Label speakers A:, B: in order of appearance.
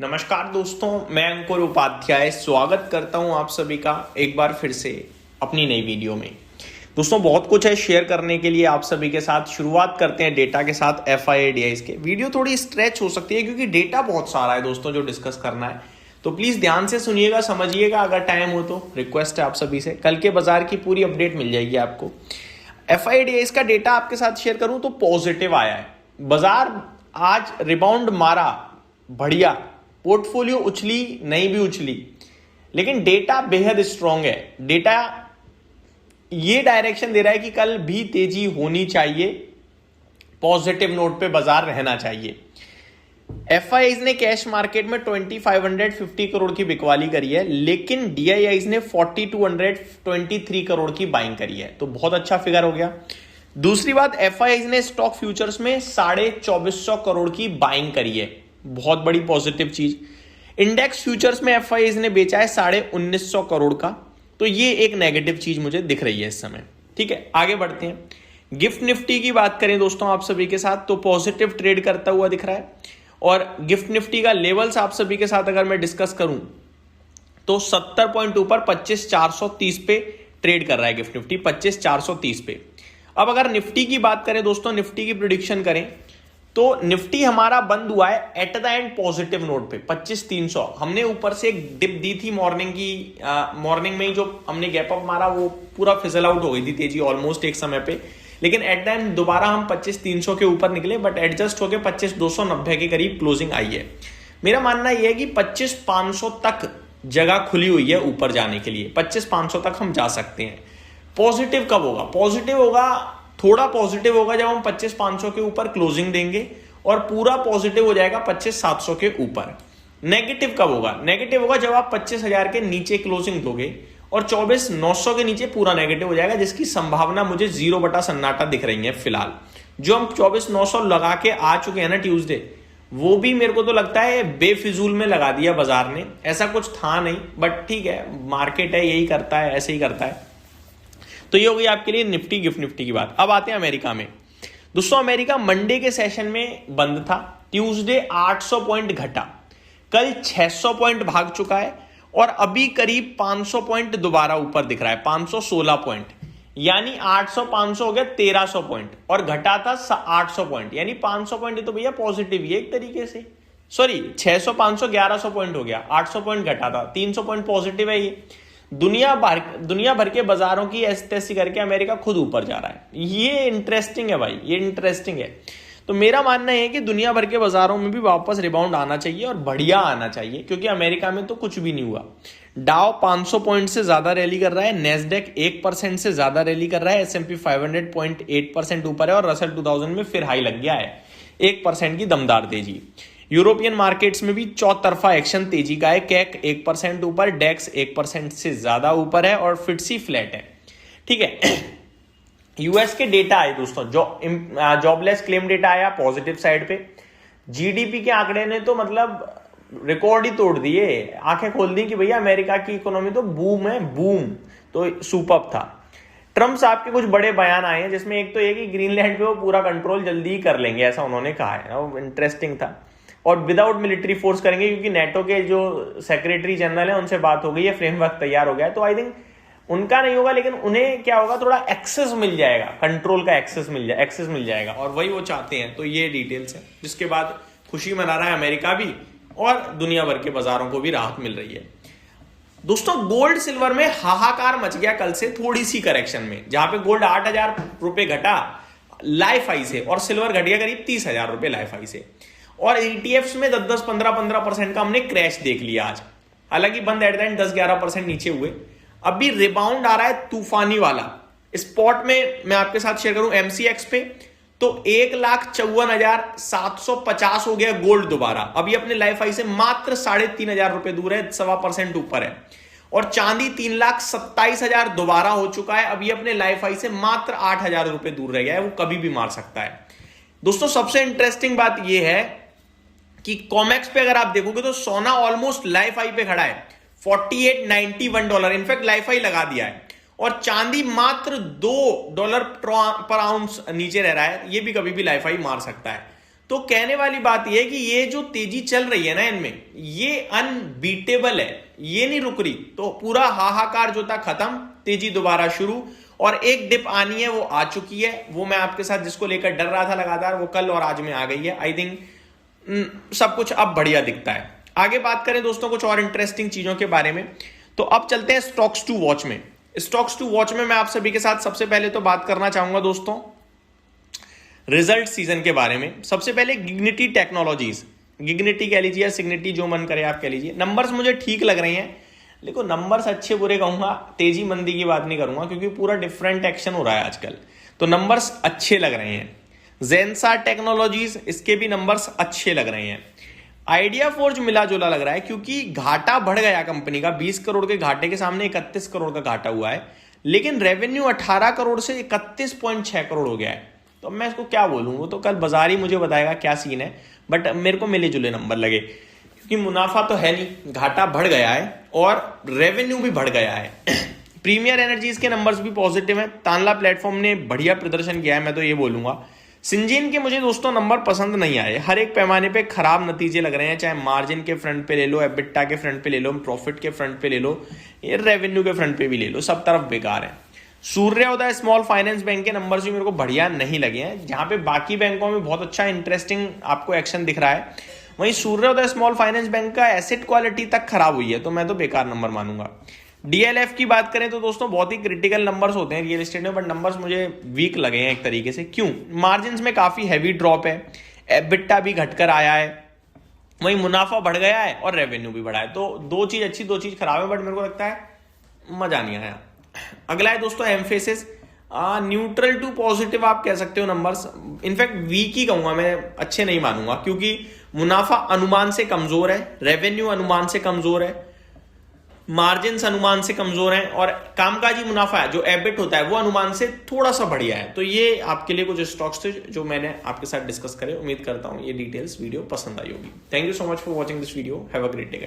A: नमस्कार दोस्तों, मैं अंकुर उपाध्याय स्वागत करता हूं आप सभी का एक बार फिर से अपनी नई वीडियो में। दोस्तों बहुत कुछ है शेयर करने के लिए आप सभी के साथ। शुरुआत करते हैं डेटा के साथ FIDIs के। वीडियो थोड़ी स्ट्रेच हो सकती है क्योंकि डेटा बहुत सारा है दोस्तों जो डिस्कस करना है, तो प्लीज ध्यान से सुनिएगा, समझिएगा। अगर टाइम हो तो रिक्वेस्ट है आप सभी से, कल के बाजार की पूरी अपडेट मिल जाएगी आपको। FIDIs का डेटा आपके साथ शेयर करूं तो पॉजिटिव आया है। बाजार आज रिबाउंड मारा, बढ़िया। पोर्टफोलियो उछली नहीं भी उछली, लेकिन डेटा बेहद स्ट्रांग है। डेटा ये डायरेक्शन दे रहा है कि कल भी तेजी होनी चाहिए, पॉजिटिव नोट पे बाजार रहना चाहिए। FIIs ने कैश मार्केट में 2550 करोड़ की बिकवाली करी है, लेकिन DIIs ने 4223 करोड़ की बाइंग करी है, तो बहुत अच्छा फिगर हो गया। दूसरी बात, FIIs ने स्टॉक फ्यूचर्स में 2450 करोड़ की बाइंग करी है, बहुत बड़ी पॉजिटिव चीज। इंडेक्स फ्यूचर्स में FIIs ने बेचा है 1950 करोड़ का, तो ये एक नेगेटिव चीज मुझे दिख रही है इस समय। ठीक है, आगे बढ़ते हैं। गिफ्ट निफ्टी की बात करें दोस्तों आप सभी के साथ, तो पॉजिटिव ट्रेड करता हुआ दिख रहा है। और गिफ्ट निफ्टी का लेवल्स आप सभी के साथ अगर मैं डिस्कस करूं तो 70 पॉइंट ऊपर 25430 पे ट्रेड कर रहा है गिफ्ट निफ्टी, 25430 पे। अब अगर निफ्टी की बात करें दोस्तों, निफ्टी की प्रिडिक्शन करें तो निफ्टी हमारा बंद हुआ है at the end positive note पे 25300। हमने ऊपर से एक डिप दी थी मॉर्निंग में ही, जो हमने गैप अप मारा वो पूरा फिजल आउट हो गई थी तेजी ऑलमोस्ट एक समय पे, लेकिन एट द एंड दोबारा हम 25300 के ऊपर निकले, बट एडजस्ट होकर 25290 के करीब क्लोजिंग आई है। मेरा मानना यह है कि 25500 तक जगह खुली हुई है ऊपर जाने के लिए, 25500 तक हम जा सकते हैं। पॉजिटिव कब होगा? पॉजिटिव होगा, थोड़ा पॉजिटिव होगा जब हम 25500 के ऊपर क्लोजिंग देंगे, और पूरा पॉजिटिव हो जाएगा 25700 के ऊपर। नेगेटिव कब होगा? नेगेटिव होगा जब आप 25000 के नीचे क्लोजिंग दोगे और 24900 के नीचे पूरा नेगेटिव हो जाएगा, जिसकी संभावना मुझे 0 बटा सन्नाटा दिख रही है फिलहाल। जो हम 24900 लगा के आ चुके हैं ना ट्यूसडे, वो भी मेरे को तो लगता है बेफिजूल में लगा दिया बाजार ने, ऐसा कुछ था नहीं, बट ठीक है, मार्केट है, यही करता है, ऐसे ही करता है। तो ये हो गई आपके लिए निफ्टी गिफ्ट निफ्टी की बात। अब आते हैं अमेरिका में। दोस्तों अमेरिका मंडे के सेशन में बंद था, ट्यूसडे 800 पॉइंट घटा, कल 600 पॉइंट भाग चुका है, और अभी करीब 500 पॉइंट दोबारा ऊपर दिख रहा है, 516 पॉइंट, यानी 800 500 हो गया 1300 पॉइंट, और घटा था 800 पॉइंट, यानी 500 पॉइंट तो भैया पॉजिटिव ही है एक तरीके से। सॉरी, 600 500 1100 पॉइंट हो गया, 800 पॉइंट घटा था, 300 पॉइंट पॉजिटिव है ये। दुनिया भर के बाजारों की ऐसी तैसी करके अमेरिका खुद ऊपर जा रहा है। ये इंटरेस्टिंग है भाई, ये इंटरेस्टिंग है। तो मेरा मानना है कि दुनिया भर के बाजारों में भी वापस रिबाउंड आना चाहिए, और बढ़िया आना चाहिए, क्योंकि अमेरिका में तो कुछ भी नहीं हुआ। डाउ 500 पॉइंट से ज्यादा रैली कर रहा है, नेस्डेक 1% से ज्यादा रैली कर रहा है, S&P 500 0.8% ऊपर है, और रसल 2000 में फिर हाई लग गया है, 1% की दमदार तेजी। यूरोपियन मार्केट्स में भी चौतरफा एक्शन तेजी का है, कैक 1% ऊपर, डेक्स 1% से ज्यादा ऊपर है, और फिट्सी फ्लैट है। ठीक है। यूएस के डेटा आए दोस्तों, जॉबलेस क्लेम डेटा आया पॉजिटिव साइड पे। जीडीपी के आंकड़े ने तो मतलब रिकॉर्ड ही तोड़ दिए, आंखें खोल दी कि भैया अमेरिका की इकोनॉमी तो बूम है, बूम। तो सुपर्ब था। ट्रम्प साहब के कुछ बड़े बयान आए हैं, जिसमें एक तो ये कि ग्रीनलैंड पे वो पूरा कंट्रोल जल्दी ही कर लेंगे, ऐसा उन्होंने कहा है, वो इंटरेस्टिंग था। और विदाउट मिलिट्री फोर्स करेंगे, क्योंकि नेटो के जो सेक्रेटरी जनरल है उनसे बात हो गई है, फ्रेमवर्क तैयार हो गया है, तो आई थिंक उनका नहीं होगा, लेकिन उन्हें क्या होगा, थोड़ा एक्सेस मिल जाएगा, कंट्रोल का एक्सेस मिल जाएगा, और वही वो चाहते हैं। तो ये डिटेल्स है, जिसके बाद खुशी मना रहा है अमेरिका भी, और दुनिया भर के बाजारों को भी राहत मिल रही है। दोस्तों गोल्ड सिल्वर में हाहाकार मच गया कल से थोड़ी सी करेक्शन में, जहां पे गोल्ड 8000 रुपए घटा लाइफ हाई से, और सिल्वर घट गया करीब 30,000 रुपए लाइफ हाई से। और ETFs में 10 15% का हमने क्रैश देख लिया आज, हालांकि बंद एट द एंड 10-11% नीचे हुए। अभी रिबाउंड आ रहा है तूफानी वाला। स्पॉट में मैं आपके साथ शेयर करूं MCX पे, तो 1,54,750 हो गया गोल्ड दोबारा, अभी अपने लाइफ हाई से मात्र 3,500 रुपए दूर है, 1.25% ऊपर है। और चांदी 3,27,000 दोबारा हो चुका है, अभी अपने लाइफ हाई से मात्र 8,000 रुपए दूर रह गया है, वो कभी भी मार सकता है। दोस्तों सबसे इंटरेस्टिंग बात यह है कि कॉमेक्स पे अगर आप देखोगे तो सोना ऑलमोस्ट लाइफ हाई पे खड़ा है, $48.91, इनफैक्ट लाइफ हाई लगा दिया है, और चांदी मात्र $2 पर आउंस नीचे रह रहा है, ये भी कभी भी लाइफ हाई मार सकता है। तो कहने वाली बात यह है कि ये जो तेजी चल रही है ना इनमें, ये अनबीटेबल है, ये नहीं रुक रही। तो पूरा हाहाकार जो था खत्म, तेजी दोबारा शुरू, और एक डिप आनी है, वो आ चुकी है। वो मैं आपके साथ जिसको लेकर डर रहा था लगातार, वो कल और आज में आ गई है। आई थिंक सब कुछ अब बढ़िया दिखता है। आगे बात करें दोस्तों कुछ और इंटरेस्टिंग चीजों के बारे में, तो अब चलते हैं स्टॉक्स टू वॉच में। स्टॉक्स टू वॉच में मैं आप सभी के साथ सबसे पहले तो बात करना चाहूंगा दोस्तों रिजल्ट सीजन के बारे में। सबसे पहले गिग्निटी टेक्नोलॉजीज, गिग्निटी कह लीजिए या सिग्निटी, जो मन करे आप कह लीजिए। नंबर्स मुझे ठीक लग रहे हैं, लेकिन नंबर्स अच्छे बुरे कहूंगा, तेजी मंदी की बात नहीं करूंगा, क्योंकि पूरा डिफरेंट एक्शन हो रहा है आजकल। तो नंबर्स अच्छे लग रहे हैं। जेंसा टेक्नोलॉजीज, इसके भी नंबर्स अच्छे लग रहे हैं। आइडिया फोर्ज मिला जुला लग रहा है, क्योंकि घाटा बढ़ गया कंपनी का। 20 करोड़ के घाटे के सामने 31 करोड़ का घाटा हुआ है, लेकिन रेवेन्यू 18 करोड़ से 31.6 करोड़ हो गया है। तो मैं इसको क्या बोलूं, वो तो कल बाजार ही मुझे बताएगा क्या सीन है, बट मेरे को मिले जुले नंबर लगे, क्योंकि मुनाफा तो है नहीं, घाटा बढ़ गया है और रेवेन्यू भी बढ़ गया है। प्रीमियर एनर्जीज के नंबर्स भी पॉजिटिव हैं। तानला प्लेटफॉर्म ने बढ़िया प्रदर्शन किया है, मैं तो ये बोलूंगा। सिंजीन के मुझे दोस्तों नंबर पसंद नहीं आए, हर एक पैमाने पे खराब नतीजे लग रहे हैं, चाहे मार्जिन के फ्रंट पे ले लो, एबिटा के फ्रंट पे ले लो, प्रॉफिट के फ्रंट पे ले लो, ये रेवेन्यू के फ्रंट पे भी ले लो, सब तरफ बेकार है। सूर्योदय स्मॉल फाइनेंस बैंक के नंबर्स भी मेरे को बढ़िया नहीं लगे हैं, जहां पे बाकी बैंकों में बहुत अच्छा इंटरेस्टिंग आपको एक्शन दिख रहा है, वहीं सूर्योदय स्मॉल फाइनेंस बैंक का एसेट क्वालिटी तक खराब हुई है, तो मैं तो बेकार नंबर मानूंगा। डीएलएफ की बात करें तो दोस्तों बहुत ही क्रिटिकल नंबर्स होते हैं रियल एस्टेट में, बट नंबर्स मुझे वीक लगे हैं एक तरीके से। क्यों? मार्जिन में काफी हैवी ड्रॉप है, एबिटा भी घटकर आया है, वहीं मुनाफा बढ़ गया है और रेवेन्यू भी बढ़ा है। तो दो चीज अच्छी दो चीज खराब है, बट मेरे को लगता है मजा नहीं आया। अगला है दोस्तों एम्फेसिस, न्यूट्रल टू पॉजिटिव आप कह सकते हो नंबर्स, इनफैक्ट वीक ही कहूंगा मैं, अच्छे नहीं मानूंगा, क्योंकि मुनाफा अनुमान से कमजोर है, रेवेन्यू अनुमान से कमजोर है, मार्जिन अनुमान से कमजोर है, और कामकाजी मुनाफा है जो एबिट होता है वो अनुमान से थोड़ा सा बढ़िया है। तो ये आपके लिए कुछ स्टॉक्स थे जो मैंने आपके साथ डिस्कस करे। उम्मीद करता हूं ये डिटेल्स वीडियो पसंद आई होगी। Thank you so much for watching this video. Have a great day.